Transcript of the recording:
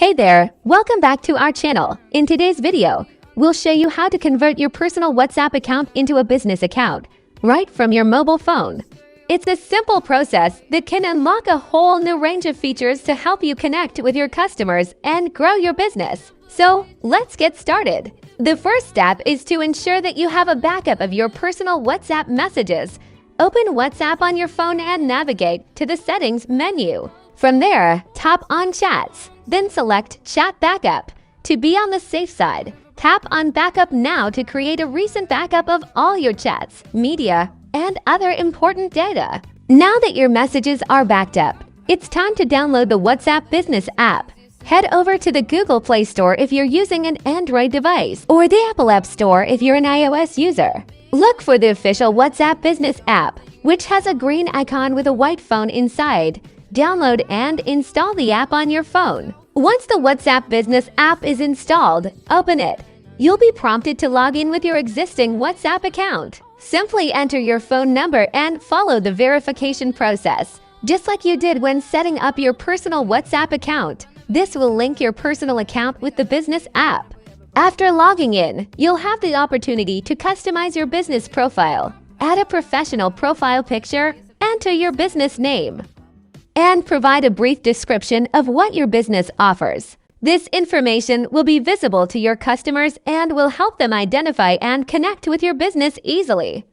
Hey there, welcome back to our channel. In today's video, we'll show you how to convert your personal WhatsApp account into a business account, right from your mobile phone. It's a simple process that can unlock a whole new range of features to help you connect with your customers and grow your business. So, let's get started. The first step is to ensure that you have a backup of your personal WhatsApp messages. Open WhatsApp on your phone and navigate to the Settings menu. From there, tap on Chats, then select Chat Backup. To be on the safe side, tap on Backup Now to create a recent backup of all your chats, media, and other important data. Now that your messages are backed up, it's time to download the WhatsApp Business app. Head over to the Google Play Store if you're using an Android device, or the Apple App Store if you're an iOS user. Look for the official WhatsApp Business app, which has a green icon with a white phone inside. Download and install the app on your phone. Once the WhatsApp Business app is installed, open it. You'll be prompted to log in with your existing WhatsApp account. Simply enter your phone number and follow the verification process, just like you did when setting up your personal WhatsApp account. This will link your personal account with the business app. After logging in, you'll have the opportunity to customize your business profile, add a professional profile picture, enter your business name, and provide a brief description of what your business offers. This information will be visible to your customers and will help them identify and connect with your business easily.